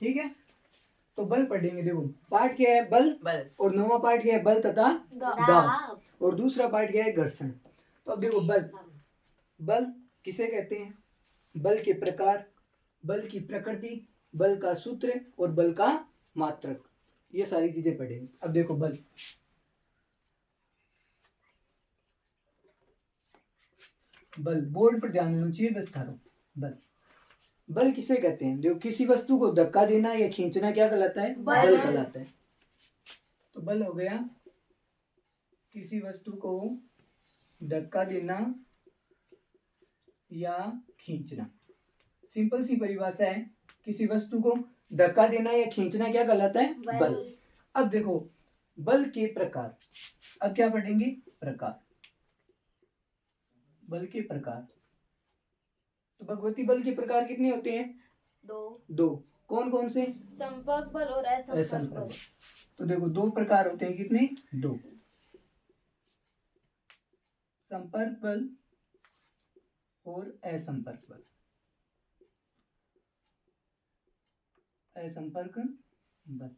ठीक है, तो बल पढ़ेंगे। देखो पार्ट क्या है, बल, और नौवां पार्ट क्या है, बल तथा दाब, और दूसरा पार्ट क्या है, घर्षण। तो अब देखो बल, बल किसे कहते हैं, बल के प्रकार, बल की प्रकृति, बल का सूत्र और बल का मात्रक, ये सारी चीजें पढ़ेंगे। अब देखो बल, बल बोर्ड पर ध्यान देना चाहिए, बस थारो। बल, बल किसे कहते हैं, जो किसी वस्तु को धक्का देना या खींचना क्या कहलाता है, बल कहलाता है। तो बल हो गया किसी वस्तु को धक्का देना या खींचना। सिंपल सी परिभाषा है, किसी वस्तु को धक्का देना या खींचना क्या कहलाता है, बल। अब देखो बल के प्रकार, अब क्या पढ़ेंगे, प्रकार, बल के प्रकार। तो भगवती बल के प्रकार कितने होते हैं, दो। कौन कौन से, संपर्क बल और असंपर्क बल। तो देखो दो प्रकार होते हैं, कितने, दो, संपर्क बल और असंपर्क बल। असंपर्क बल।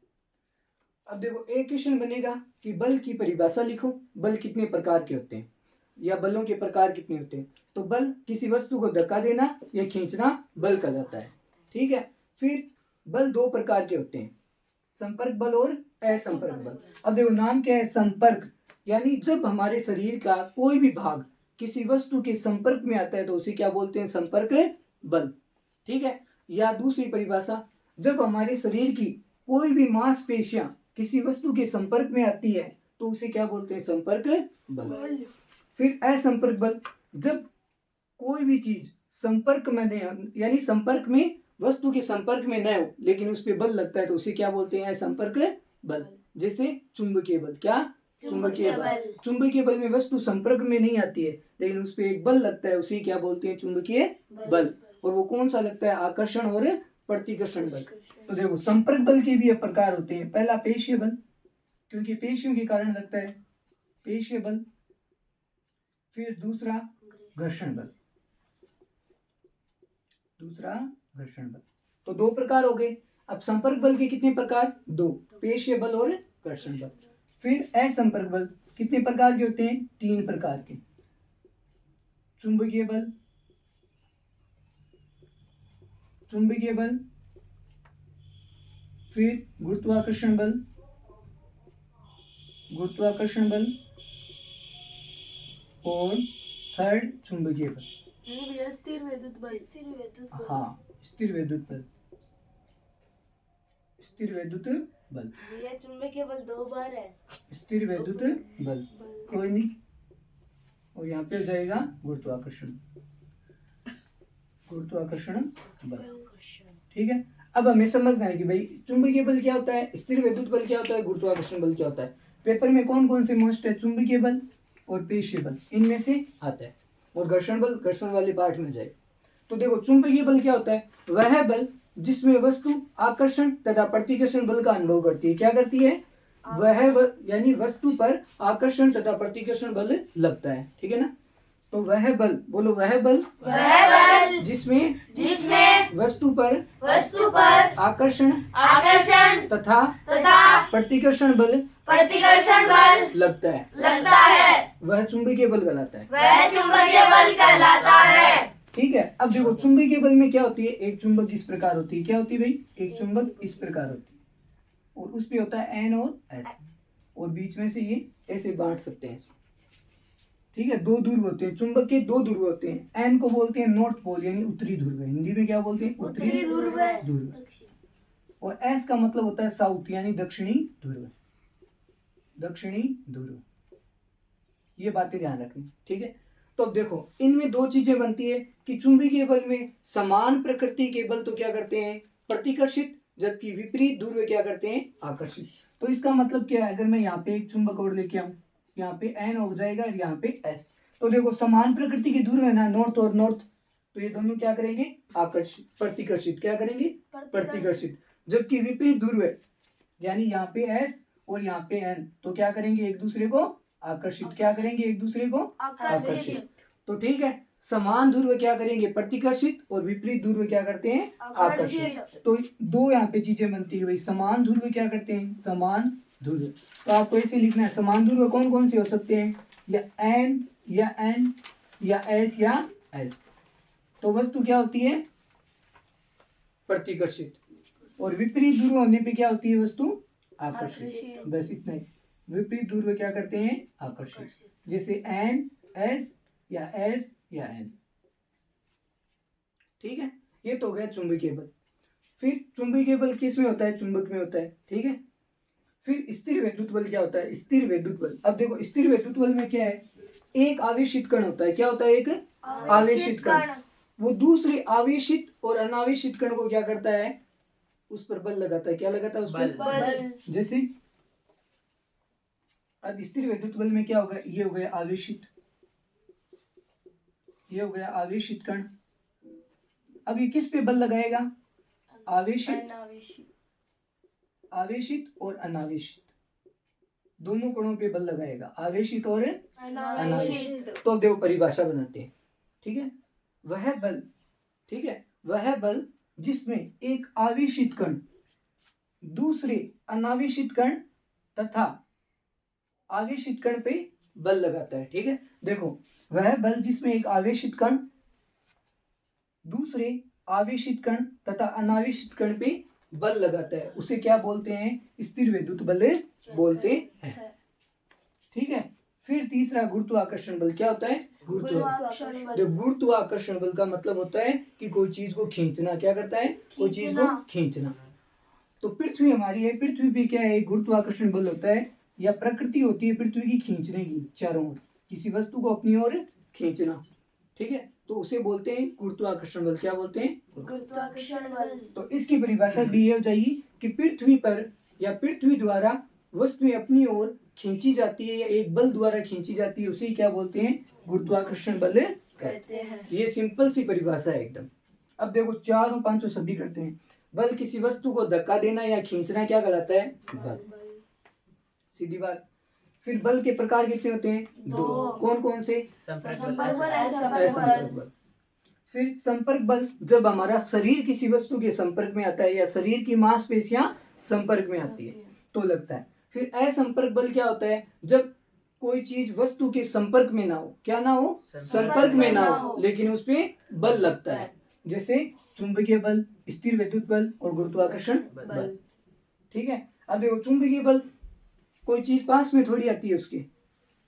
अब देखो एक क्वेश्चन बनेगा कि बल की परिभाषा लिखो, बल कितने प्रकार के होते हैं या बलों के प्रकार कितने होते हैं। तो बल किसी वस्तु को धक्का देना या खींचना बल कहलाता है, ठीक है। फिर बल दो प्रकार के होते हैं, संपर्क बल और असंपर्क बल। अब देखो नाम क्या है, संपर्क, यानी जब हमारे शरीर का कोई भी भाग किसी वस्तु के संपर्क में आता है तो उसे क्या बोलते हैं, संपर्क बल, ठीक है। या दूसरी परिभाषा, जब हमारे शरीर की कोई भी मांसपेशियां किसी वस्तु के संपर्क में आती है तो उसे क्या बोलते हैं, संपर्क बल। फिर असंपर्क बल, जब कोई भी चीज संपर्क में नहीं, यानी संपर्क में, वस्तु के संपर्क में न हो लेकिन उस पर बल लगता है तो उसे क्या बोलते हैं, असंपर्क बल। जैसे चुंबकीय बल, क्या, चुंबकीय बल। चुंबकीय बल में वस्तु संपर्क में नहीं आती है लेकिन उस पर एक बल लगता है, उसे क्या बोलते हैं, चुंबकीय बल। और वो कौन सा लगता है, आकर्षण और प्रतिकर्षण बल। तो देखो संपर्क बल के भी प्रकार होते हैं, पहला पेशीय बल, क्योंकि पेशियों के कारण लगता है, पेशीय बल। फिर दूसरा घर्षण बल, दूसरा घर्षण बल। तो दो प्रकार हो गए। अब संपर्क बल के कितने प्रकार, दो, पेशीय बल और घर्षण बल। फिर असंपर्क बल कितने प्रकार के होते हैं, तीन प्रकार के, चुंबकीय बल, चुंबकीय बल, फिर गुरुत्वाकर्षण बल, गुरुत्वाकर्षण बल, और थर्ड चुंबकीय बल। स्थिर विद्युत बल। हाँ, स्थिर विद्युत बल, स्थिर विद्युत बल। ये चुंबकीय बल दो बार है, स्थिर विद्युत बल, कोई नहीं। और यहाँ पे हो जाएगा गुरुत्वाकर्षण, गुरुत्वाकर्षण बल, ठीक है। अब हमें समझना है कि भाई चुंबकीय बल क्या होता है, स्थिर विद्युत बल क्या होता है, गुरुत्वाकर्षण बल क्या होता है। पेपर में कौन कौन से मोस्ट है, चुंबकीय बल और पेशीय बल, इनमें से आता है। और घर्षण बल घर्षण वाले पार्ट में जाए। तो देखो चुंबकीय बल क्या होता है, वह बल जिसमें वस्तु आकर्षण तथा प्रतिकर्षण बल का अनुभव करती है, क्या करती है, यानी वस्तु पर आकर्षण तथा प्रतिकर्षण बल लगता है, ठीक है ना। तो वह बल, बोलो वह बल, जिसमें वस्तु पर आकर्षण तथा प्रतिकर्षण बल लगता है, वह चुंबकीय बल कहलाता है, ठीक है। अब देखो चुंबकीय बल में क्या होती है, एक चुंबक इस प्रकार होती है, क्या होती है भाई, एक चुंबक इस प्रकार होती है, और उस पे होता है N और S, और बीच में से ये ऐसे बांट सकते हैं, ठीक है। दो ध्रुव होते हैं, चुंबक के दो ध्रुव होते हैं, N को बोलते हैं नॉर्थ पोल यानी उत्तरी ध्रुव, हिंदी में क्या बोलते हैं, उत्तरी ध्रुव। और S का मतलब होता है साउथ यानी दक्षिणी ध्रुव, दक्षिणी ध्रुव। ये बातें ध्यान रखनी, ठीक है। तो अब देखो इनमें दो चीजें बनती है कि चुंबकीय बल में समान प्रकृति के बल तो क्या करते हैं, प्रतिकर्षित, जबकि विपरीत ध्रुव क्या करते हैं, आकर्षित। तो इसका मतलब क्या है, अगर मैं यहाँ पे एक चुंबक और लेके आऊं, यहाँ पे N हो जाएगा और यहाँ पे S। तो देखो समान प्रकृति के ध्रुव है ना, नॉर्थ और नॉर्थ, तो ये दोनों क्या करेंगे, आकर्षित, प्रतिकर्षित, क्या करेंगे, प्रतिकर्षित। जबकि विपरीत ध्रुव है, यानी यहाँ पे S और यहाँ पे N, तो क्या करेंगे, एक दूसरे को आकर्षित, क्या करेंगे, एक दूसरे को आकर्षित। तो ठीक है, समान ध्रुव क्या करेंगे, प्रतिकर्षित, और विपरीत ध्रुव क्या करते हैं, आकर्षित। तो दो यहाँ पे चीजें बनती है भाई, समान ध्रुव क्या करते हैं, समान ध्रुव। तो आपको ऐसे लिखना है, समान ध्रुव कौन कौन से हो सकते हैं, या एन या एन या एस या एस। तो वस्तु क्या होती है, प्रतिकर्षित, और विपरीत ध्रुव होने पे क्या होती है वस्तु, आकर्षित। बस इतना ही, विपरीत ध्रुव क्या करते हैं, आकर्षित। जैसे एन एस या एस या एन। ठीक है, ये तो हो गया चुंबकीय बल। फिर चुंबकीय बल किस में होता है, चुंबक में होता है। ठीक है, फिर स्थिर वैद्युत बल क्या होता है, स्थिर वैद्युत बल। अब देखो स्थिर वैद्युत बल में क्या है, एक आवेशित कण होता है। क्या होता है, एक आवेशित कण। वो दूसरे आवेशित और अनावेशित कण को क्या करता है, उस पर बल लगाता है। क्या लगाता है, उस पर बल। जैसे अब स्थिर वैद्युत बल में क्या होगा, ये हो गया आवेशित, ये हो गया आवेशित कण। अब ये किस पे बल लगाएगा, आवेशित, आवेशित और अनावेशित, दोनों कणों पे बल लगाएगा, आवेशित और अनावेशित। तो अब देखो परिभाषा बनाते हैं। ठीक है, वह बल, ठीक है, वह बल जिसमें एक आवेशित कण दूसरे अनावेशित कण तथा आवेशित कण पे बल लगाता है। ठीक है, देखो वह बल जिसमें एक आवेशित कण दूसरे आवेशित कण तथा अनावेशित कण पे बल लगाता है, उसे क्या बोलते हैं, स्थिर वैद्युत बल बोलते हैं। ठीक है, फिर तीसरा गुरुत्वाकर्षण बल। क्या होता है, गुरुत्वाकर्षण बल। गुरुत्वाकर्षण बल का मतलब होता है कि कोई चीज को खींचना। क्या करता है, कोई चीज को खींचना। तो पृथ्वी हमारी है, पृथ्वी पे क्या है, गुरुत्वाकर्षण बल होता है, या प्रकृति होती है पृथ्वी की खींचने की, चारों ओर किसी वस्तु को अपनी ओर खींचना। ठीक है, तो उसे बोलते हैं गुरुत्वाकर्षण बल। क्या बोलते हैं, गुरुत्वाकर्षण बल। तो इसकी परिभाषा भी ये हो जाएगी कि पृथ्वी पर या पृथ्वी द्वारा वस्तुएं अपनी ओर खींची जाती है या एक बल द्वारा खींची जाती है, उसे क्या बोलते हैं, गुरुत्वाकर्षण बल कहते हैं। ये सिंपल सी परिभाषा है एकदम। अब देखो 4 और 5 सभी करते हैं। बल किसी वस्तु को धक्का देना या खींचना क्या कहलाता है, बल। सीधी बात। फिर बल के प्रकार कितने होते हैं, 2। कौन कौन से, असंपर्क बल। फिर संपर्क बल, जब हमारा शरीर किसी वस्तु के संपर्क में आता है या शरीर की मांसपेशियां संपर्क में आती है तो लगता है। फिर असंपर्क बल क्या होता है, जब कोई चीज वस्तु के संपर्क में ना हो, क्या ना हो, संपर्क में ना हो, लेकिन उस पे बल लगता है। जैसे चुंबकीय बल, स्थिर वैद्युत बल और गुरुत्वाकर्षण बल। ठीक है, अब देखो चुंबकीय बल, कोई चीज पास में थोड़ी आती है उसके,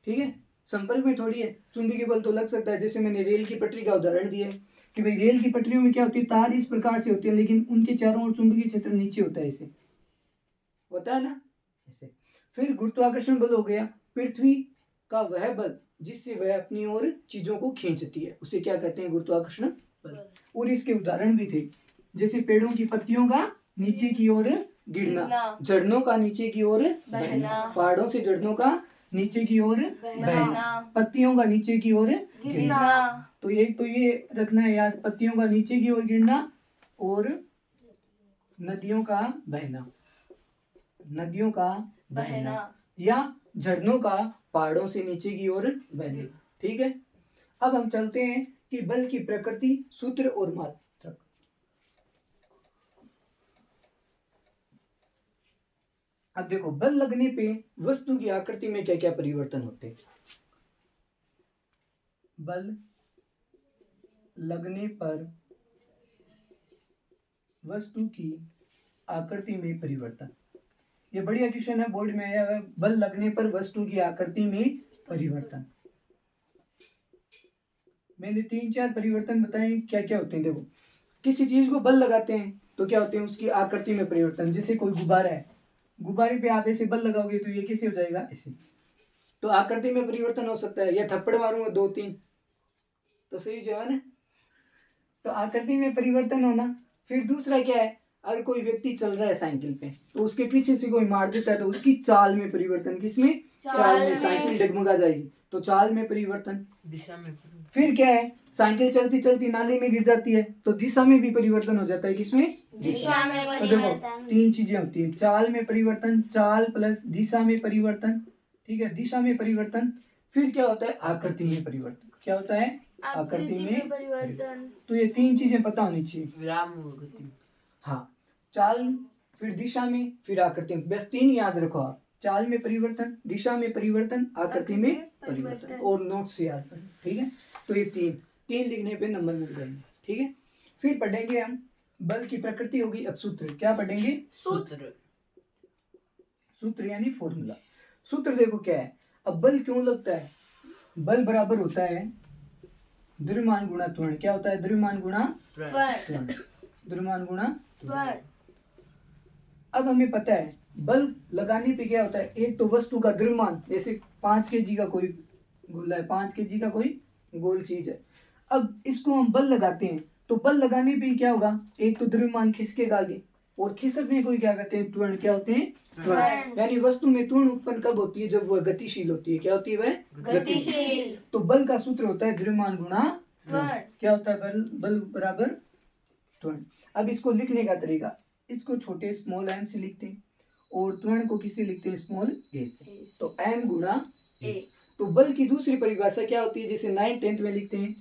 ठीक है, संपर्क में थोड़ी है, चुंबकीय बल तो लग सकता है। जैसे मैंने रेल की पटरी का उदाहरण दिया है कि भाई रेल की पटरियों में क्या होती है, तार इस प्रकार से होते हैं लेकिन उनके चारों ओर चुंबकीय क्षेत्र नीचे होता है, ऐसे होता है ना, ऐसे। फिर गुरुत्वाकर्षण बल हो गया पृथ्वी का वह बल जिससे वह अपनी ओर चीजों को खींचती है, उसे क्या कहते हैं, गुरुत्वाकर्षण बल। और इसके उदाहरण भी थे, जैसे पेड़ों की पत्तियों का नीचे की ओर गिरना, झरनों का नीचे की ओर बहना, पहाड़ों से झरनों का नीचे की ओर बहना, पत्तियों का नीचे की ओर गिरना। तो एक तो ये रखना है याद, पत्तियों का नीचे की ओर गिरना और नदियों का बहना, नदियों का बहना, या झरनों का पहाड़ों से नीचे की ओर बहना। ठीक है, अब हम चलते हैं कि बल की प्रकृति, सूत्र और मात्रक। अब देखो बल लगने पे वस्तु की आकृति में क्या क्या परिवर्तन होते हैं। बल लगने पर वस्तु की आकृति में परिवर्तन, ये बढ़िया क्वेश्चन है, बोर्ड में आया है। बल लगने पर वस्तु की आकृति में परिवर्तन, मैंने 3-4 परिवर्तन बताए, क्या क्या होते हैं। देखो किसी चीज को बल लगाते हैं तो क्या होते हैं, उसकी आकृति में परिवर्तन। जैसे कोई गुब्बारा है, गुब्बारे पे आप ऐसे बल लगाओगे तो ये कैसे हो जाएगा, ऐसे, तो आकृति में परिवर्तन हो सकता है। या थप्पड़ मारूंगा 2-3 तो सही जवाब है, तो आकृति में परिवर्तन होना। फिर दूसरा क्या है, अगर कोई व्यक्ति चल रहा है साइकिल पे तो उसके पीछे से कोई मार देता है तो उसकी चाल में परिवर्तन, किसमें, चाल में, साइकिल डगमगा जाएगी तो चाल में परिवर्तन, दिशा में। फिर क्या है, साइकिल चलती चलती नाली में गिर जाती है तो दिशा में भी परिवर्तन हो जाता है, किसमें, दिशा में। तो देखो 3 चीजें होती है, चाल में परिवर्तन, चाल प्लस दिशा में परिवर्तन। ठीक है, दिशा में परिवर्तन। फिर क्या होता है, आकृति में परिवर्तन। क्या होता है, आकृति में परिवर्तन, तो ये तीन चीजें पता होनी चाहिए। विराम और गति। हाँ, चाल, फिर दिशा में, फिर आकृति में, बस तीन याद रखो आप। चाल में परिवर्तन, दिशा में परिवर्तन, आकृति में परिवर्तन, और नोट से याद करें, ठीक है। तो ये तीन लिखने पे नंबर मिल जाएंगे, ठीक है। फिर पढ़ेंगे हम बल की प्रकृति होगी। अब सूत्र क्या पढ़ेंगे? सूत्र। सूत्र यानी फॉर्मूला। सूत्र देखो क्या है। अब बल क्यों लगता है? बल बराबर होता है द्रव्यमान गुणा त्वरण। क्या होता है? द्रव्यमान गुणा त्वरण। द्रव्यमान गुणा त्वरण। अब हमें पता है बल लगाने पे क्या होता है। एक तो वस्तु का द्रव्यमान, जैसे 5 kg का कोई गोला है, 5 kg का कोई गोल चीज है। अब इसको हम बल लगाते हैं तो बल लगाने पे क्या होगा, एक तो द्रव्यमान खिसकेगा आगे, और खिसकने को क्या कहते हैं? त्वरण। क्या होते हैं? त्वरण। यानी वस्तु में त्वरण उत्पन्न कब होती है? जब वह गतिशील होती है। क्या होती है? वह गतिशील। तो बल का सूत्र होता है द्रव्यमान गुणा त्वरण। क्या होता है? बल बराबर त्वरण। अब इसको लिखने का तरीका, इसको छोटे स्मॉल m से लिखते हैं और त्वरण को किससे लिखते हैं? स्मॉल a से। तो m गुणा a। तो बल की दूसरी परिभाषा क्या होती है? जैसे 9th 10th में लिखते हैं,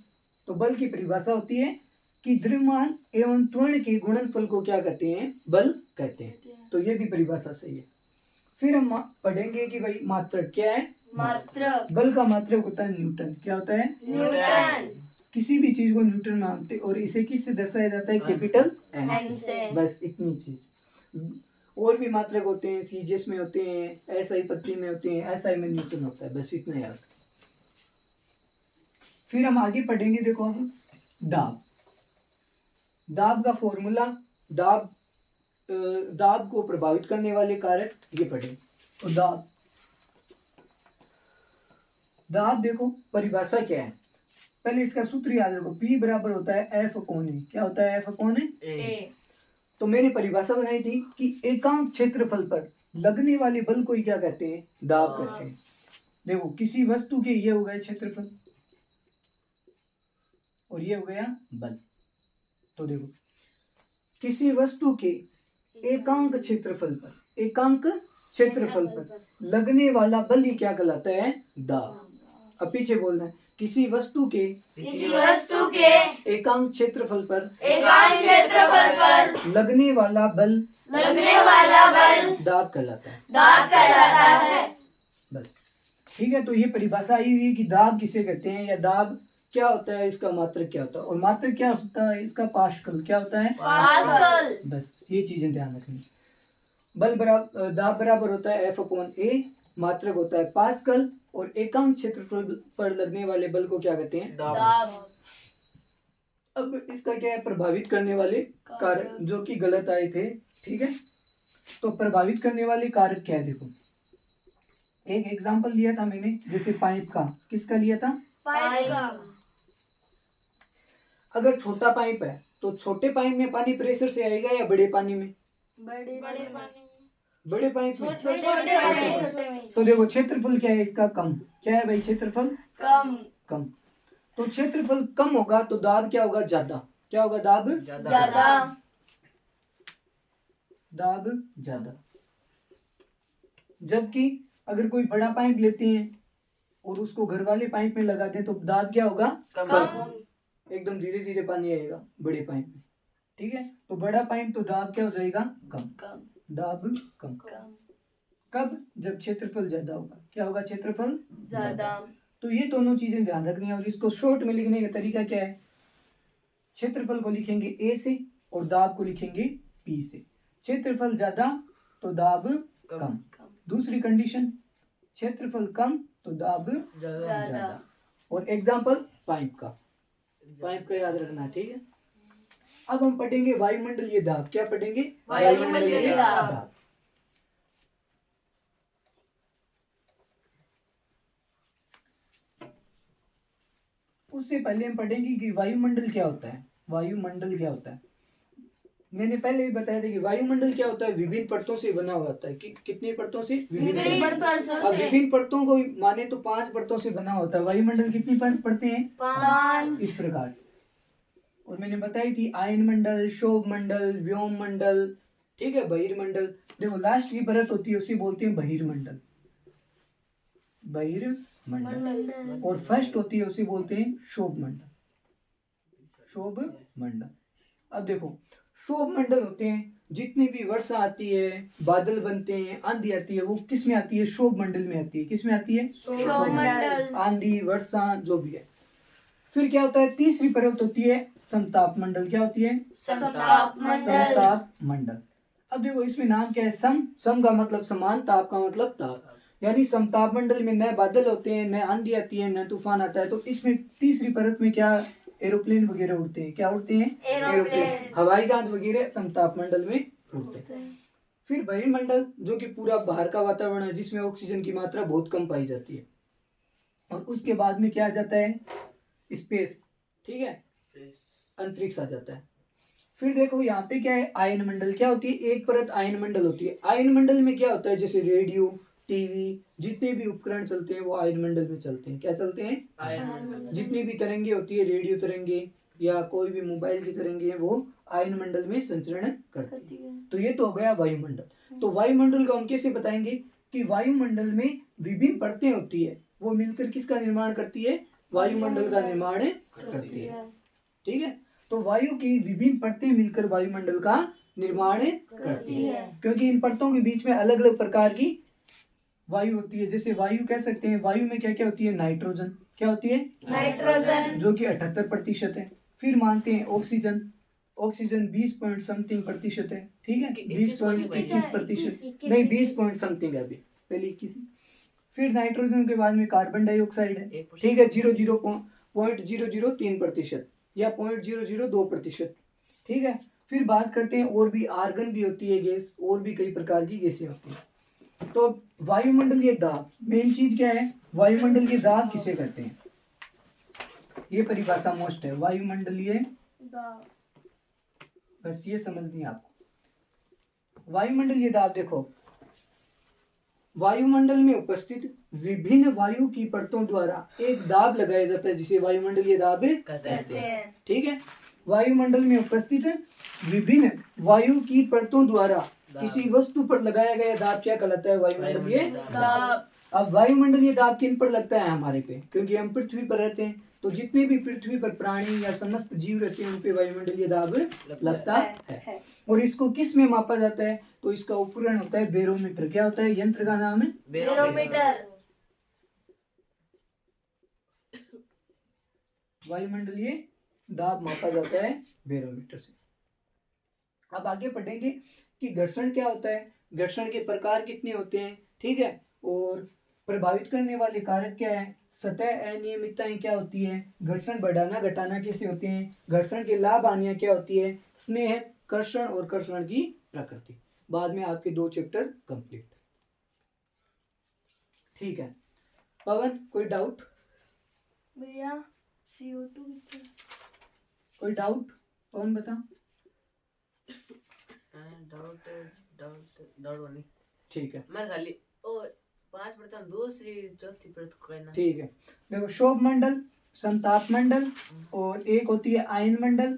तो बल की परिभाषा होती है कि द्रव्यमान एवं त्वरण के गुणनफल को क्या कहते हैं? बल कहते हैं। तो ये भी परिभाषा सही है। फिर हम पढ़ेंगे कि भाई मात्रक क्या है? मात्रक। बल का मात्रक होता है न्यूटन। क्या होता है? न्यूटन। किसी भी चीज को न्यूटन मानते और इसे किससे दर्शाया जाता है? कैपिटल एन एन से। से। बस इतनी चीज। और भी मात्रक होते हैं, सीजीएस में होते हैं, एसआई पत्ती में होते हैं, एसआई में न्यूटन होता है। बस इतना याद। फिर हम आगे पढ़ेंगे, देखो हम दाब। दाब का फॉर्मूला, दाब को प्रभावित करने वाले कारक ये पढ़ेंगे। तो दाब देखो परिभाषा क्या है। पहले इसका सूत्र याद रखो। P बराबर होता है F अपॉन ए। क्या होता है? F अपॉन ए। तो मैंने परिभाषा बनाई थी कि एकांक क्षेत्रफल पर लगने वाले बल को ही क्या कहते हैं? दाब कहते हैं। देखो किसी वस्तु के ये हो गए क्षेत्रफल और ये हो गया बल। तो देखो किसी वस्तु के एकांक क्षेत्रफल पर लगने वाला बल ही क्या कहलाता है? दाब। अब पीछे बोलना है, किसी वस्तु के एकांक क्षेत्रफल पर लगने वाला बल दाब कहलाता है। बस ठीक है। तो ये परिभाषा आई हुई है कि दाब किसे कहते हैं, या दाब क्या होता है, इसका मात्रक क्या होता है, और मात्रक क्या होता है इसका? पास्कल। क्या होता है? पास्कल। बस ये चीजें ध्यान रखनी। बल बराबर, दाब बराबर होता है F अपॉन ए, मात्रक होता है पास्कल, और एकांक क्षेत्रफल पर लगने वाले बल को क्या कहते हैं? दाब। अब इसका क्या है? प्रभावित करने वाले कारक, जो कि गलत आए थे, ठीक है। तो प्रभावित करने वाले कारक क्या है? देखो एक एग्जांपल लिया था मैंने, जैसे पाइप का। किसका लिया था? पाइप। अगर छोटा पाइप है तो छोटे पाइप में पानी प्रेशर से आएगा या बड़े पानी में? बड़े पानी। बड़े पाइप में। छोटे। तो देखो क्षेत्रफल क्या है इसका? कम। क्या है भाई? क्षेत्रफल कम। तो क्षेत्रफल कम होगा तो दाब क्या होगा? ज्यादा। क्या होगा? दाब ज्यादा। जबकि अगर कोई बड़ा पाइप लेते हैं और उसको घर वाले पाइप में लगाते हैं तो दाब क्या होगा? कम। एकदम धीरे धीरे पानी आएगा बड़े पाइप में, ठीक है। तो बड़ा पाइप तो दाब क्या हो जाएगा? कम। दाब कम। कब? जब क्षेत्रफल ज्यादा होगा। क्या होगा? क्षेत्रफल ज्यादा। तो ये दोनों चीजें ध्यान रखनी है। और इसको शॉर्ट में लिखने का तरीका क्या है? क्षेत्रफल को लिखेंगे A से और दाब को लिखेंगे P से। क्षेत्रफल ज्यादा तो दाब कम। दूसरी कंडीशन, क्षेत्रफल कम तो दाब ज्यादा। और एग्जांपल पाइप का याद रखना, ठीक है। अब हम पढ़ेंगे वायुमंडलीय दाब। क्या पढ़ेंगे? वायुमंडलीय दाब। उससे पहले हम पढ़ेंगे कि वायुमंडल क्या होता है। वायुमंडल क्या होता है? मैंने पहले भी बताया था कि वायुमंडल क्या होता है? विभिन्न परतों से बना हुआ होता है। कितनी परतों से? अब विभिन्न परतों को माने तो 5 परतों से बना होता है। वायुमंडल कितनी परतें हैं? 5। इस प्रकार। और मैंने बताई थी आयन मंडल, शोभ मंडल, व्योम मंडल, ठीक है, बहिर्मंडल। देखो लास्ट की परत होती है उसे बोलते हैं बहिर्मंडल। और फर्स्ट होती है उसे बोलते हैं शोभ मंडल। क्षोभ मंडल। अब देखो क्षोभ मंडल होते हैं, जितनी भी वर्षा आती है, बादल बनते हैं, आंधी आती है, वो किस में आती है? क्षोभ मंडल में आती है। किस में आती है? क्षोभ मंडल। आंधी वर्षा जो भी है। फिर क्या होता है? तीसरी परत होती है समताप मंडल। क्या होती है? समताप मंडल। समताप मंडल। अब देखो इसमें नाम क्या है? सम का मतलब समान, ताप का मतलब ताप। यानी समताप मंडल में न बादल होते हैं, न आंधी आती है, न तूफान आता है। तो इसमें तीसरी परत में क्या एरोप्लेन वगैरह उड़ते हैं। क्या उड़ते हैं? एरोप्लेन। हवाई जहाज वगैरह समताप मंडल में उड़ते हैं। फिर वायुमंडल जो कि पूरा बाहर का वातावरण है, जिसमें ऑक्सीजन की मात्रा बहुत कम पाई जाती है। और उसके बाद में क्या आ जाता है? स्पेस, ठीक है, अंतरिक्ष आ जाता है। फिर देखो यहाँ पे क्या है? आयन मंडल। क्या होती है? एक परत आयन मंडल होती है। आयन मंडल में क्या होता है? जैसे रेडियो, टीवी, जितने भी उपकरण चलते हैं वो आयन मंडल में चलते हैं। क्या चलते हैं? जितनी भी तरंगे होती है, रेडियो तरंगे या कोई भी मोबाइल की तरंगे, वो आयन मंडल में संचरण करती है। तो ये तो हो गया वायुमंडल। तो वायुमंडल को हम कैसे बताएंगे कि वायुमंडल में विभिन्न परतें होती है, वो मिलकर किसका निर्माण करती है? वायुमंडल का निर्माण करती है। ठीक है, तो वायु की विभिन्न परतें मिलकर वायुमंडल का निर्माण करती है, क्योंकि इन परतों के बीच में अलग अलग प्रकार की वायु होती है। जैसे वायु कह सकते हैं, वायु में क्या क्या होती है? नाइट्रोजन। क्या होती है? नाइट्रोजन। जो कि 78% है। फिर मानते हैं ऑक्सीजन। ऑक्सीजन 20% है। ठीक है, 20.21%। नहीं, 20 है अभी, पहले 21। फिर नाइट्रोजन के बाद में कार्बन डाइऑक्साइड है। ठीक है, 0.003% या 0.002%। ठीक है, फिर बात करते हैं और भी आर्गन भी होती है गैस, और भी कई प्रकार की गैसें होती हैं। तो वायुमंडलीय दाब, मेन चीज क्या है? वायुमंडलीय दाब किसे कहते हैं? ये परिभाषा मोस्ट है, वायुमंडलीय दाब। बस ये समझनी है आपको। वायुमंडलीय दाब देखो, वायुमंडल में उपस्थित विभिन्न वायु की परतों द्वारा एक दाब लगाया जाता है, जिसे वायुमंडलीय दाब कहते हैं। ठीक है, वायुमंडल में उपस्थित विभिन्न वायु की परतों द्वारा किसी वस्तु पर लगाया गया दाब क्या कहलाता है? वायुमंडलीय दाब। अब वायुमंडलीय दाब किन पर लगता है? हमारे पे, क्योंकि हम पृथ्वी पर रहते हैं। तो जितने भी पृथ्वी पर प्राणी या समस्त जीव रहते हैं, उन पे वायुमंडलीय दाब लगता है। और इसको किस में मापा जाता है? तो इसका उपकरण होता है बैरोमीटर। क्या होता है? यंत्र का नाम है बैरोमीटर। वायुमंडलीय दाब मापा जाता है बैरोमीटर से। अब आगे पढ़ेंगे कि घर्षण क्या होता है, घर्षण के प्रकार कितने होते हैं। ठीक है, और प्रभावित करने वाले कारक क्या है, सतह अनियमितताएं क्या होती है, घर्षण बढ़ाना घटाना कैसे होते हैं, घर्षण के लाभ हानियां क्या होती है, स्नेह, कर्षण और कर्षण की प्रकृति। बाद में आपके 2 चैप्टर कंप्लीट। ठीक है, पवन कोई डाउट? भैया CO2 कितना? कोई डाउट? पवन बता। डाउट नहीं। ठीक है, मैं खाली ओ 5 परत दूसरी चौथी परत कोई ना। ठीक है, देखो क्षोभ मंडल, संताप मंडल और एक होती है आयन मंडल।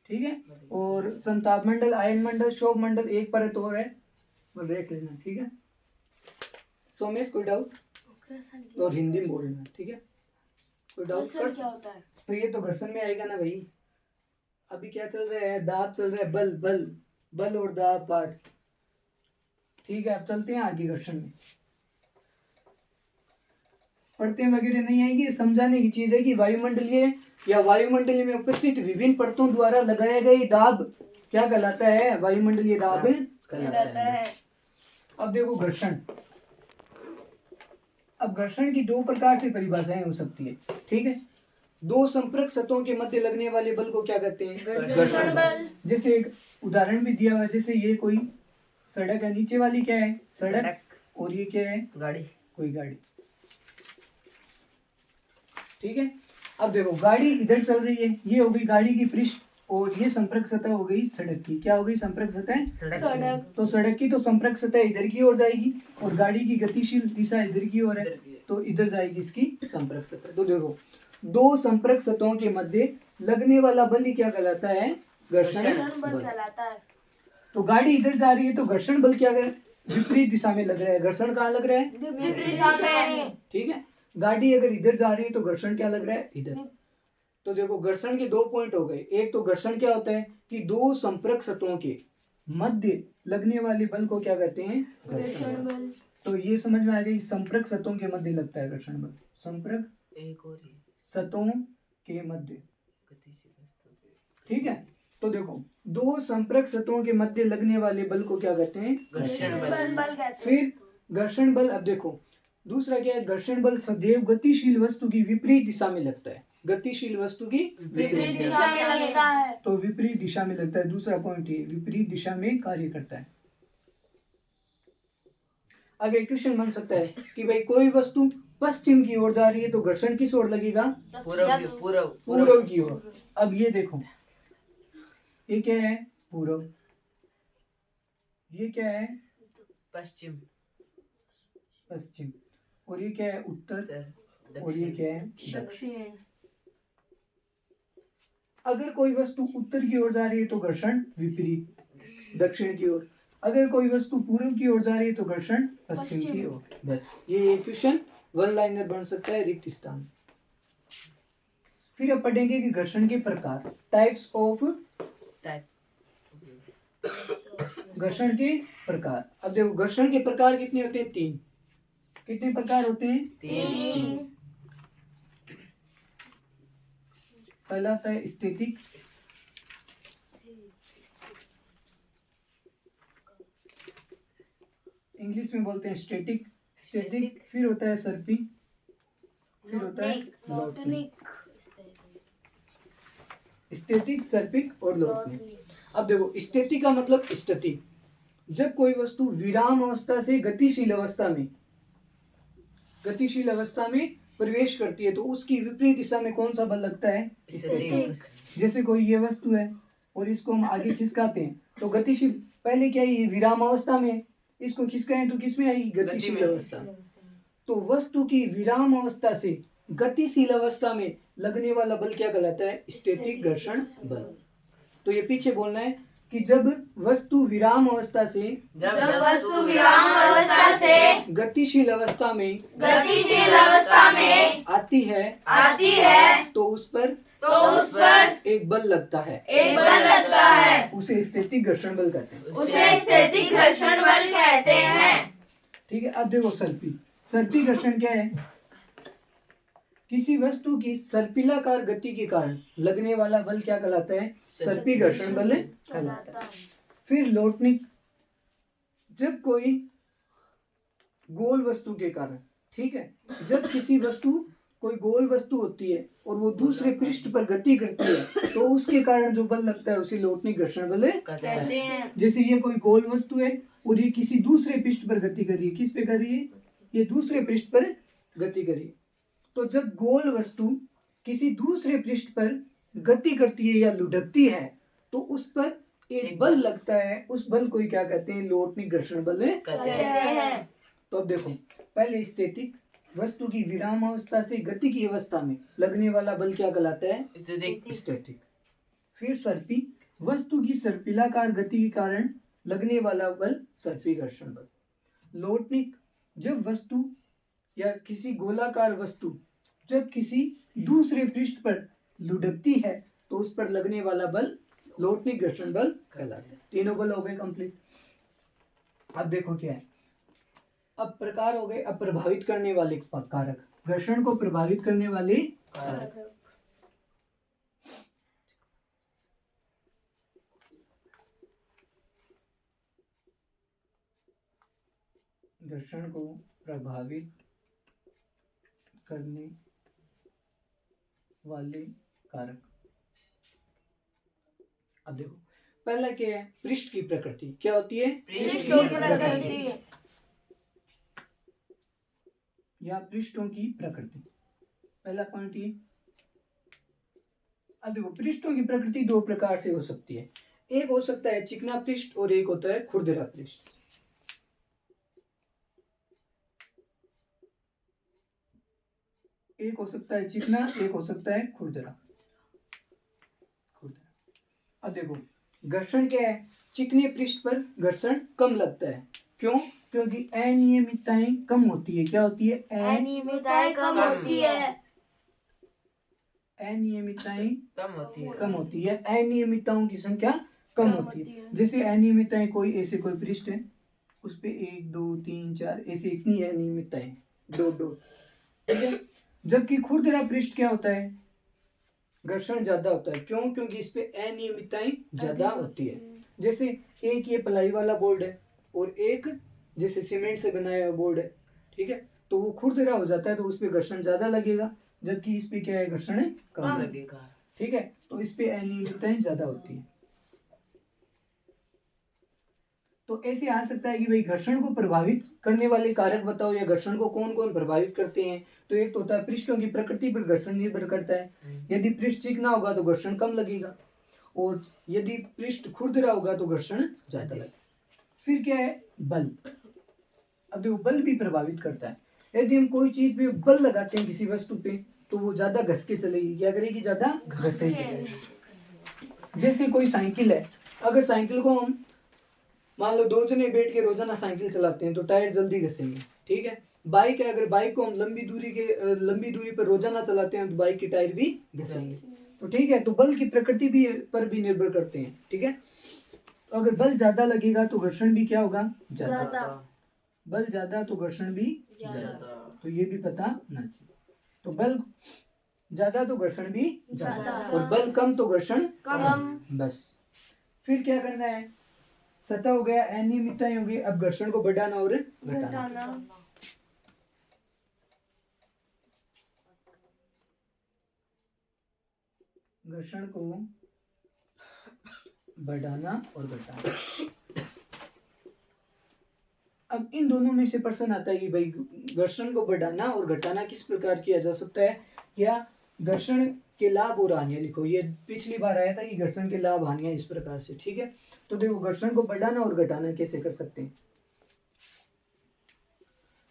ठीक है, और संताप मंडल, आयन मंडल, क्षोभ मंडल, एक परत और है, वो देख लेना। ठीक है, सोमेश कोई डाउट? और हिंदी में बोलना। ठीक है, कोई डाउट? क्या होता है? तो ये तो घर्षण में आएगा ना भाई। अभी क्या चल रहा है? दाब चल रहा है, बल बल बल और दाब पाठ। ठीक है, अब चलते हैं आगे घर्षण में। परतें वगैरह नहीं आएगी, समझाने की चीज है कि वायुमंडलीय या वायुमंडल में उपस्थित विभिन्न परतों द्वारा लगाया गया दाब क्या कहलाता है? वायुमंडलीय दाब कहलाता है। अब देखो घर्षण। अब घर्षण की 2 प्रकार से परिभाषाएं हो सकती है। ठीक है, 2 संपर्क सतहों के मध्य लगने वाले बल को क्या कहते हैं? घर्षण बल। जैसे एक उदाहरण भी दिया हुआ है, जैसे ये कोई सड़क है, नीचे वाली क्या है? सड़क, और ये क्या है? गाड़ी, कोई गाड़ी। ठीक है, अब देखो गाड़ी इधर चल रही है, ये हो गई गाड़ी की पृष्ठ, और ये संपर्क सतह हो गई सड़क की। क्या हो गई? संपर्क सतह सड़क। तो सड़क की तो संपर्क सतह इधर की ओर जाएगी, और गाड़ी की गतिशील दिशा इधर की ओर है, तो इधर जाएगी इसकी संपर्क सतह। तो देखो 2 संपर्क सतहों के मध्य लगने वाला बल ही क्या कहलाता है? घर्षण बल बल। कहलाता है। तो गाड़ी इधर जा रही है तो घर्षण बल क्या है? विपरीत दिशा में लग रहा है। घर्षण कहाँ लग रहा है? विपरीत दिशा में। ठीक है, गाड़ी अगर इधर जा रही है तो घर्षण क्या लग रहा है? इधर। तो देखो घर्षण के 2 पॉइंट हो गए। एक तो घर्षण क्या होता है कि दो संपर्क सतहों के मध्य लगने वाले बल को क्या कहते हैं? घर्षण बल। बल। तो ये समझ में आ गई, संपर्क सतहों के मध्य लगता है घर्षण बल। संपर्क एक और ही सतहों के मध्य, गतिशील वस्तु के ठीक है। तो देखो दो संपर्क सतहों के मध्य लगने वाले बल को क्या कहते हैं? घर्षण बल। बल कहते हैं। फिर घर्षण बल, अब देखो दूसरा क्या है? घर्षण बल सदैव गतिशील वस्तु की विपरीत दिशा में लगता है। गतिशील वस्तु की विपरीत दिशा में लगता है। तो विपरीत दिशा में लगता है। दूसरा पॉइंट ये विपरीत दिशा में कार्य करता है। अब एक क्वेश्चन बन सकता है कि भाई कोई वस्तु पश्चिम की ओर जा रही है तो घर्षण किस ओर लगेगा? पूर्व की ओर। अब ये देखो ये क्या है? पूर्व। ये क्या है? पश्चिम। पश्चिम। और ये क्या है? उत्तर। उत्तर। और ये दक्षिण। क्या है? दक्षिण। दक्षिण। अगर कोई वस्तु उत्तर की ओर जा रही है तो घर्षण विपरीत दक्षिण की ओर। अगर कोई वस्तु पूर्व की ओर जा रही है तो घर्षण पश्चिम की ओर। बस ये क्वेश्चन वन लाइनर बन सकता है, रिक्त स्थान। फिर अब पढ़ेंगे कि घर्षण के प्रकार, टाइप्स ऑफ टाइप। घर्षण के प्रकार। अब देखो घर्षण के प्रकार कितने होते हैं? 3। कितने प्रकार होते हैं? 3। पहला आता है स्टैटिक, इंग्लिश में बोलते हैं स्टैटिक। स्टैटिक। फिर होता है सर्पिंग, फिर होता है लौटनिक। स्टैटिक, सर्पिक और लौटनिक। अब देखो स्टैटिक का मतलब स्थिति। जब कोई वस्तु विराम अवस्था से गतिशील अवस्था में प्रवेश करती है तो उसकी विपरीत दिशा में कौन सा बल लगता है? स्टैटिक। जैसे कोई ये वस्तु है और इसको हम आगे खिसकाते हैं तो गतिशील, पहले क्या है ये विराम अवस्था में, इसको खिसकाएं तो किसमें आएगी? गतिशील अवस्था में। तो वस्तु की विराम अवस्था से गतिशील अवस्था में लगने वाला बल क्या कहलाता है? स्टैटिक घर्षण बल। तो ये पीछे बोलना है कि जब वस्तु विराम अवस्था से गतिशील अवस्था में आती है तो उस पर एक बल लगता है। उसे स्टैटिक घर्षण बल कहते हैं। ठीक है। अब देखो सर्पी घर्षण क्या है? किसी वस्तु की सर्पिलाकार गति के कारण लगने वाला बल क्या कहलाता है? सर्पी घर्षण बल कहलाता है। फिर लौटनिक, जब कोई गोल वस्तु के कारण, ठीक है, जब किसी वस्तु कोई गोल वस्तु होती है और वो दूसरे पृष्ठ पर गति करती है तो उसके कारण जो बल लगता है उसे लौटनिक घर्षण बल कहते हैं। जैसे ये कोई गोल वस्तु है और ये किसी दूसरे पृष्ठ पर गति कर रही है। किस पे कर रही है? ये दूसरे पृष्ठ पर गति कर रही है। तो जब गोल वस्तु किसी दूसरे पृष्ठ पर गति करती है या लुढ़कती है तो उस पर एक बल लगता है। उस बल को क्या कहते हैं? लौटनिक घर्षण बल कहते हैं। तो अब देखो पहले स्टैटिक, वस्तु की विराम अवस्था से गति की अवस्था में लगने वाला बल क्या कहलाता है? स्टैटिक। फिर सर्पी, वस्तु की सर्पिलाकार गति के कारण लगने वाला बल सर्पी घर्षण बल। लौटनिक, जब वस्तु या किसी गोलाकार वस्तु जब किसी दूसरे पृष्ठ पर लुढ़कती है तो उस पर लगने वाला बल लौटनिक घर्षण बल कहलाता है। तीनों बल हो गए कंप्लीट। अब देखो क्या है? अब प्रकार हो गए। अब प्रभावित करने वाले कारक, घर्षण को प्रभावित करने वाले कारक। घर्षण को प्रभावित करने वाले कारक। अब देखो पहला क्या है? पृष्ठ की प्रकृति। क्या होती है? पृष्ठों की प्रकृति या पृष्ठों की प्रकृति। पहला पॉइंट ये। अब देखो पृष्ठों की प्रकृति 2 प्रकार से हो सकती है। एक हो सकता है चिकना पृष्ठ और एक होता है खुरदरा पृष्ठ। एक हो सकता है चिकना, एक हो सकता है खुरदरा। अब देखो घर्षण क्या है? चिकने पृष्ठ पर घर्षण कम लगता है। क्यों? क्योंकि अनियमितताएं कम होती है। क्या होती है? अनियमितताएं कम होती है। अनियमितताएं कम होती है। कम होती है, अनियमितताओं की संख्या कम होती है। जैसे अनियमितताएं कोई पृष्ठ है, उस पे 1 2 3 4 ऐसे इतनी अनियमितताएं, डॉट डॉट, ठीक है। जबकि खुरदरा पृष्ठ क्या होता है, घर्षण ज्यादा होता है। क्यों? क्योंकि इस पे अनियमितताएं ज्यादा होती है। जैसे एक ये प्लाई वाला बोर्ड है और एक जैसे सीमेंट से बनाया हुआ बोर्ड है, ठीक है, तो वो खुरदरा हो जाता है तो उस पे घर्षण ज्यादा लगेगा, जबकि इस पे क्या है, घर्षण कम कम लगेगा, लगेगा। ठीक है। तो इस पे अनियमितताएं ज्यादा होती है। तो ऐसे आ सकता है कि भाई घर्षण को प्रभावित करने वाले कारक बताओ, या घर्षण को कौन कौन प्रभावित करते हैं। तो एक तो होता है पृष्ठों की प्रकृति पर घर्षण निर्भर करता है। यदि पृष्ठ चिकना होगा तो घर्षण कम लगेगा, और यदि पृष्ठ खुरदरा होगा तो घर्षण ज्यादा लगेगा। फिर क्या है, बल। अब देखो बल भी प्रभावित करता है। यदि हम कोई चीज पे बल लगाते हैं किसी वस्तु पे, तो वो ज्यादा घस के चलेगी। क्या करेगी? ज्यादा घस के चलेगी। जैसे कोई साइकिल है, अगर साइकिल को हम मान लो 2 जने बैठ के रोजाना साइकिल चलाते हैं तो टायर जल्दी घसेंगे, ठीक है। बाइक है, अगर बाइक को हम लंबी दूरी पर रोजाना चलाते हैं तो बाइक के टायर भी घसेंगे, तो ठीक है। तो बल की प्रकृति भी पर भी निर्भर करते हैं, ठीक है। अगर बल ज्यादा लगेगा तो घर्षण भी क्या होगा? ज्यादा। बल ज्यादा तो घर्षण भी ज्यादा, तो ये भी पता ना चाहिए। तो बल ज्यादा तो घर्षण भी ज्यादा, और बल कम तो घर्षण कम, बस। फिर क्या करना है, सतह हो गया, अनियमितताएं हो गई। अब घर्षण को बढ़ाना और घटाना। घर्षण को बढ़ाना और घटाना। अब इन दोनों में से प्रश्न आता है कि भाई घर्षण को बढ़ाना और घटाना किस प्रकार किया जा सकता है, या घर्षण के लाभ और हानियां लिखो। ये पिछली बार आया था कि घर्षण के लाभ हानियां इस प्रकार से, ठीक है। तो देखो घर्षण को बढ़ाना और घटाना कैसे कर सकते हैं।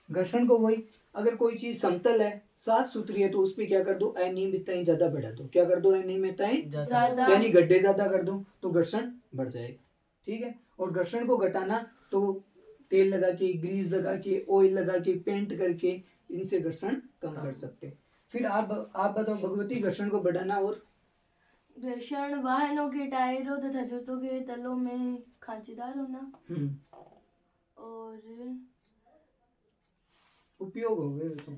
घर्षण को वही, अगर कोई चीज समतल है, साफ सुथरी है, तो उस पर क्या कर दो, अनियमितताएं ज्यादा बढ़ा दो। क्या कर दो? अनियमितताएं ज्यादा। यानी गड्ढे ज्यादा कर दो, तो घर्षण बढ़ जाएगा, ठीक है। और घर्षण को घटाना तो तेल लगा के, ग्रीस लगा के, ऑयल लगा के, पेंट करके इनसे घर्षण कम कर सकते हैं। फिर आप बताओ भगवती, घर्षण को बढ़ाना और घर्षण वाहनों के टायरों तथा जूतों के तलों में खांचेदार होना और उपयोग हो गए तो,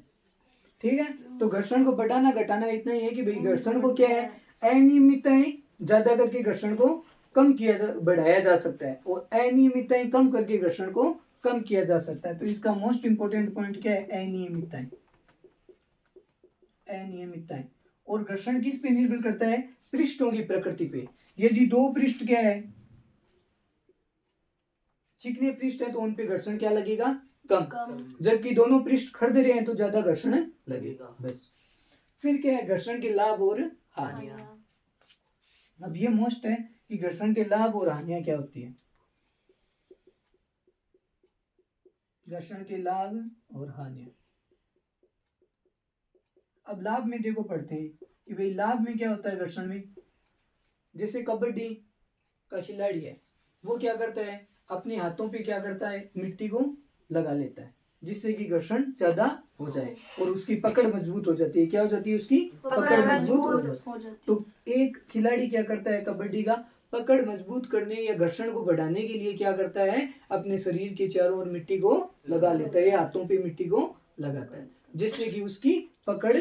ठीक है। तो घर्षण को बढ़ाना घटाना इतना ही है कि भाई घर्षण को क्या है, अनियमितताएं ज्यादा करके घर्षण को कम बढ़ाया जा सकता है, और अनियमितताएं कम करके घर्षण को कम किया जा सकता है। तो इसका मोस्ट इंपोर्टेंट पॉइंट क्या है, अनियमितताएं। अनियमितताएं। और घर्षण किस पे निर्भर करता है, पृष्ठों की प्रकृति पे। यदि 2 पृष्ठ क्या है, चिकने पृष्ठ है, तो उन पे घर्षण क्या लगेगा, कम। जबकि दोनों पृष्ठ खरदरे हैं तो ज्यादा घर्षण लगेगा, बस। फिर क्या है, घर्षण के लाभ और हानियां। अब ये मोस्ट है कि घर्षण के लाभ और हानियां क्या होती है। घर्षण के लाभ और हानियां। अब लाभ में देखो पढ़ते हैं कि भाई लाभ में क्या होता है घर्षण में। जैसे कबड्डी का खिलाड़ी है, वो क्या करता है, अपने हाथों पे क्या करता है, मिट्टी को लगा लेता है, जिससे कि घर्षण ज्यादा हो जाए और उसकी पकड़ मजबूत हो जाती है। क्या हो जाती है? उसकी पकड़ मजबूत हो जाती है। तो एक खिलाड़ी क्या करता है कबड्डी का, पकड़ मजबूत करने या घर्षण को बढ़ाने के लिए क्या करता है, अपने शरीर के चारों ओर मिट्टी को लगा लेता है, या हाथों पे मिट्टी को लगाता है, जिससे कि उसकी पकड़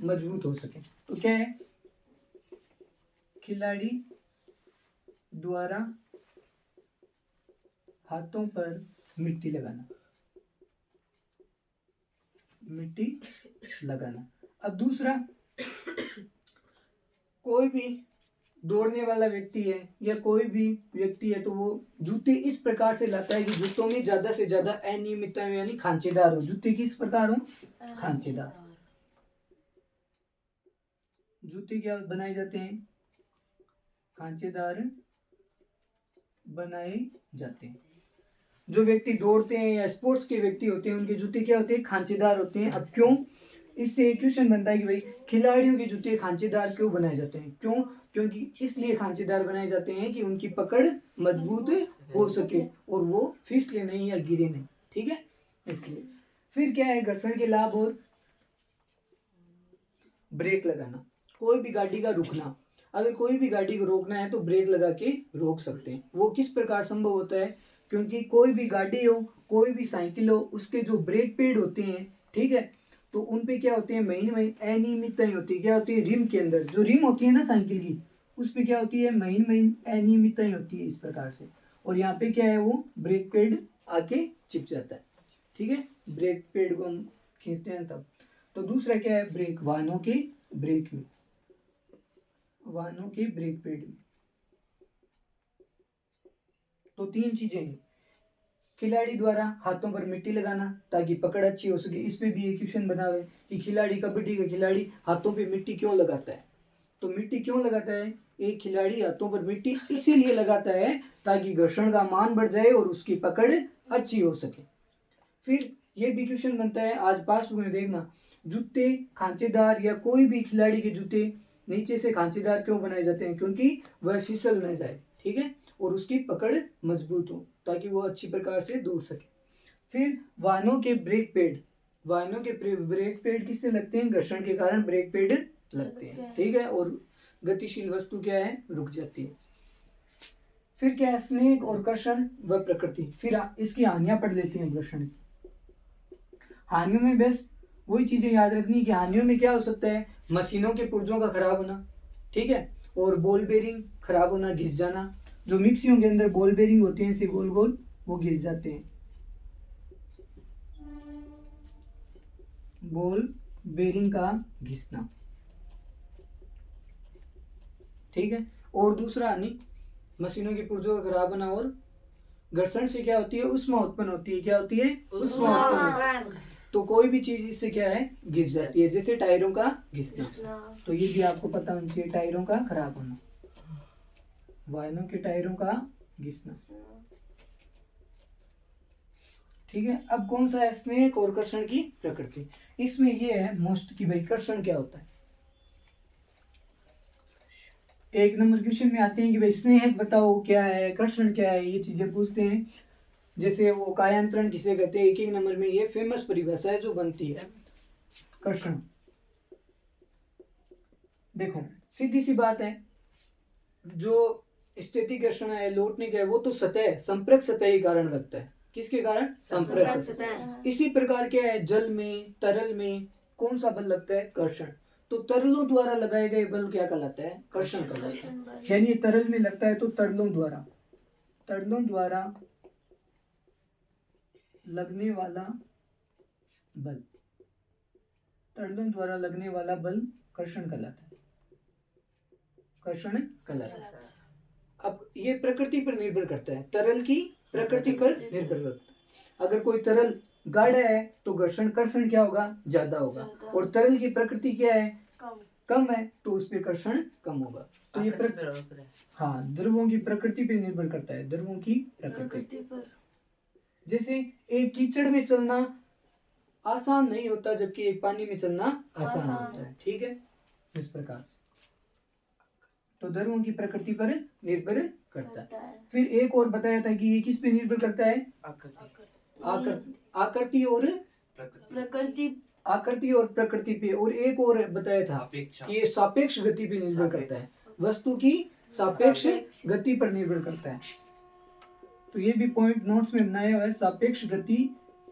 मजबूत हो सके। तो क्या है, खिलाड़ी द्वारा हाथों पर मिट्टी लगाना, मिट्टी लगाना। अब दूसरा, कोई भी दौड़ने वाला व्यक्ति है या कोई भी व्यक्ति है, तो वो जूते इस प्रकार से लाता है कि जूतों में ज्यादा से ज्यादा अनियमितता यानी खांचेदार हो। जूते किस प्रकार हो, खांचेदार। जूते क्या बनाए जाते हैं, खांचेदार बनाए जाते हैं। जो व्यक्ति दौड़ते हैं या स्पोर्ट्स के व्यक्ति होते हैं, उनके जूते क्या होते हैं, खांचेदार होते हैं। अब क्यों, इससे एक क्वेश्चन बनता है कि भाई खिलाड़ियों के जूते खांचेदार क्यों बनाए जाते हैं। क्यों? क्योंकि इसलिए खांचेदार बनाए जाते हैं कि उनकी पकड़ मजबूत हो सके और वो फिसले नहीं या गिरे नहीं, ठीक है, इसलिए। फिर क्या है, घर्षण के लाभ और ब्रेक लगाना। कोई भी गाड़ी का रुकना, अगर कोई भी गाड़ी को रोकना है तो ब्रेक लगा के रोक सकते हैं। वो किस प्रकार संभव होता है, क्योंकि कोई भी गाड़ी हो, कोई भी साइकिल हो, उसके जो ब्रेक पैड होते हैं, ठीक है, तो उन पे क्या होते हैं, महीन महीन अनियमितताएं होती है। क्या होती है, रिम के अंदर जो रिम होती है ना साइकिल की, उस पे क्या होती है, महीन महीन अनियमितताएं होती है इस प्रकार से, और यहाँ पे क्या है, वो ब्रेक पैड आके चिप जाता है, ठीक है, ब्रेक पैड को हम खींचते हैं तब। तो दूसरा क्या है, ब्रेक, वाहनों के ब्रेक में, वाहनों के ब्रेक पैड में। तो 3 चीजें हैं, खिलाड़ी द्वारा हाथों पर मिट्टी लगाना ताकि पकड़ अच्छी हो सके। इस पे भी एक क्वेश्चन बना हुआ है कि खिलाड़ी, कबड्डी का खिलाड़ी हाथों पे मिट्टी क्यों लगाता है। तो मिट्टी क्यों लगाता है, एक खिलाड़ी हाथों पर मिट्टी इसीलिए लगाता है ताकि घर्षण का मान बढ़ जाए और उसकी पकड़ अच्छी हो सके। फिर ये भी क्वेश्चन बनता है, आज पासबुक में देखना, जूते खांचेदार या कोई भी खिलाड़ी के जूते नीचे से खांचेदार क्यों बनाए जाते हैं, क्योंकि वह फिसल न जाए, ठीक है, और उसकी पकड़ मजबूत हो ताकि वो अच्छी प्रकार से दौड़ सके। फिर वाहनों के ब्रेक पैड, वाहनों के ब्रेक पैड किससे लगते हैं, घर्षण के कारण ब्रेक पैड लगते हैं, ठीक है, और गतिशील वस्तु क्या है, रुक जाती है। फिर क्या है, स्नेह और कर्षण व प्रकृति। फिर इसकी हानियां पढ़ लेते हैं घर्षण की। हानियों में बस वही चीजें याद रखनी कि हानियों में क्या हो सकता है, मशीनों के पुर्जों का खराब होना, ठीक है, और बॉल बेरिंग खराब होना, घिस जाना। जो मिक्सियों के अंदर बॉल बेरिंग होते हैं ऐसे गोल गोल, वो घिस जाते हैं, बॉल बेरिंग का घिसना, ठीक है। और दूसरा हानि, मशीनों के पुर्जों का खराब होना, और घर्षण से क्या होती है, ऊष्मा उत्पन्न होती है। क्या होती है, ऊष्मा उत्पन्न। तो कोई भी चीज इससे क्या है, घिस जाती है, जैसे टायरों का घिसना। तो ये भी आपको पता होना चाहिए, टायरों का खराब होना, वाहनों के टायरों का घिसना, ठीक है। अब कौन सा है, स्नेह और कर्षण की प्रकृति। इसमें ये है मोस्ट की भाई कर्षण क्या होता है। 1 नंबर क्वेश्चन में आते हैं कि भाई स्नेह बताओ क्या है, कर्षण क्या है, ये चीजें पूछते हैं। जैसे वो कायांतरण किसे कहते हैं, 1 नंबर में ये फेमस परिभाषा है जो बनती है। कर्षण, देखो सीधी सी बात है, जो स्थिति घर्षण है, लौटने का है, वो तो सतह, संपर्क सतह के कारण लगता है। किसके कारण, संपर्क सतह। इसी प्रकार क्या है, जल में, तरल में कौन सा बल लगता है, कर्षण। तो तरलों द्वारा लगाए गए बल क्या कहलाता है, कर्षण कहलाता है। यानी तरल में लगता है तो तरलों द्वारा, तरलों द्वारा लगने वाला बल, तरलों द्वारा लगने वाला बल कर्षण कहलाता है, कर्षण कहलाता है। अब ये प्रकृति पर निर्भर करता है, तरल की प्रकृति पर निर्भर करता है। अगर कोई तरल गाढ़ा है तो घर्षण कर्षण क्या होगा, ज्यादा होगा, और तरल की प्रकृति क्या है, कम है, तो उस पे कर्षण कम होगा। तो ये हाँ, द्रवों की प्रकृति पे निर्भर करता है, द्रवों की प्रकृति पर। जैसे एक कीचड़ में चलना आसान नहीं होता, जबकि एक पानी में चलना आसान होता है, ठीक है, इस प्रकार से। तो द्रवों की प्रकृति पर निर्भर करता है। फिर एक और बताया था कि ये किस पे निर्भर करता है, आकृति और प्रकृति, आकृति और प्रकृति पे। और एक और बताया था कि ये सापेक्ष गति पे निर्भर करता है, वस्तु की सापेक्ष गति पर निर्भर करता है। तो ये भी पॉइंट नोट्स में बनाया हुआ है, सापेक्ष गति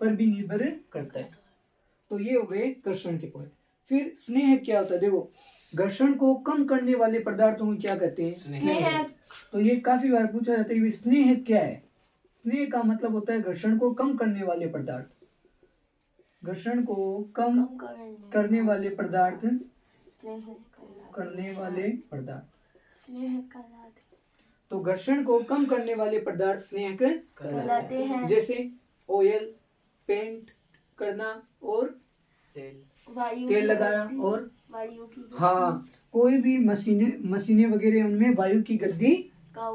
पर भी निर्भर करता है। तो ये हो गए घर्षण के पॉइंट। फिर स्नेह क्या होता है, देखो घर्षण को कम करने वाले पदार्थों को क्या कहते हैं, स्नेह। तो ये काफी बार पूछा जाता है कि स्नेह क्या है। स्नेह का मतलब होता है घर्षण को कम करने वाले पदार्थ, घर्षण को कम करने वाले पदार्थ, करने वाले पदार्थ। तो घर्षण को कम करने वाले पदार्थ स्नेह कहलाते हैं। जैसे ऑयल, पेंट करना और तेल लगाना, और वायु की, हाँ, कोई भी मशीनें वगैरह उनमें वायु की गद्दी का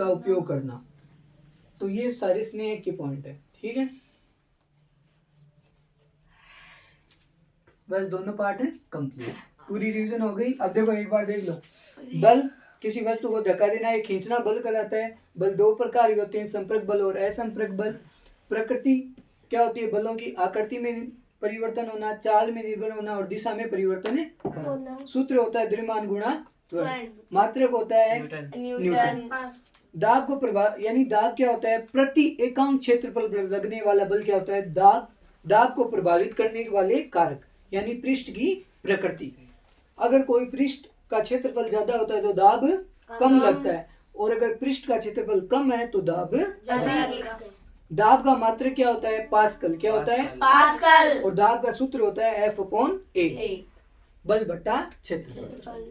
उपयोग करना। तो ये सारे स्नेह के पॉइंट है, ठीक है। बस दोनों पार्ट है कंप्लीट, पूरी रिवीजन हो गई। अब देखो एक बार देख लो, बल, किसी वस्तु को धक्का देना है, खींचना बल कहलाता है। बल 2 प्रकार के होते हैं, संपर्क बल और असंपर्क बल। प्रकृति क्या होती है, बलों की आकृति में परिवर्तन होना, चाल में निर्भर होना और दिशा में परिवर्तन होना। सूत्र होता है द्रव्यमान गुणा त्वरण। मात्रक होता है न्यूटन। दाब को प्रभाव यानी दाब क्या होता है, प्रति एकांक क्षेत्रफल पर लगने वाला बल क्या होता है, दाब को प्रभावित करने वाले कारक यानी पृष्ठ की प्रकृति। अगर कोई पृष्ठ का क्षेत्रफल ज्यादा होता है तो दाब कम लगता है, और अगर पृष्ठ का क्षेत्रफल कम है तो दाब का मात्रक क्या होता है, पास्कल। क्या होता है, पास्कल। और दाब का सूत्र होता है F/A, बल बटा क्षेत्रफल।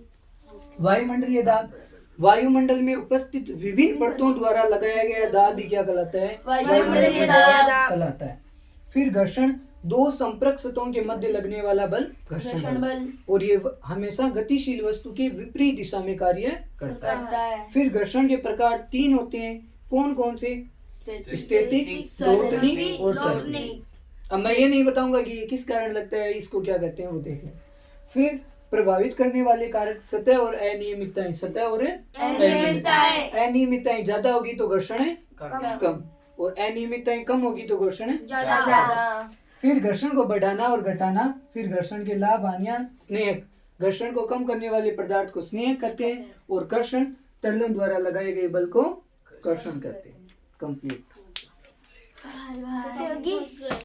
वायुमंडलीय दाब, वायुमंडल में उपस्थित विभिन्न परतों द्वारा लगाया गया दाब भी क्या कहलाता है, वायुमंडलीय दाब कहलाता है। फिर घर्षण, दो संपर्क सतहों के मध्य लगने वाला बल घर्षण बल, और ये हमेशा गतिशील वस्तु के विपरीत दिशा में कार्य करता है। फिर घर्षण के प्रकार 3 होते हैं, कौन कौन से, स्टैटिक, प्लूटनिक और साइक्लिक। अब मैं ये नहीं बताऊंगा कि ये किस कारण लगता है, इसको क्या कहते हैं वो देखें। फिर प्रभावित करने वाले कारक सतह और अनियमितताएं, सतह और अनियमितताएं ज्यादा होगी तो घर्षण कम, और अनियमितताएं कम होगी तो घर्षण ज्यादा। फिर घर्षण को बढ़ाना और घटाना, फिर घर्षण के लाभ हानियां, स्नेहक, घर्षण को कम करने वाले पदार्थ को स्नेहक कहते हैं, और कर्षण तरलों द्वारा लगाए गए बल को कर्षण कहते हैं। कंप्लीट।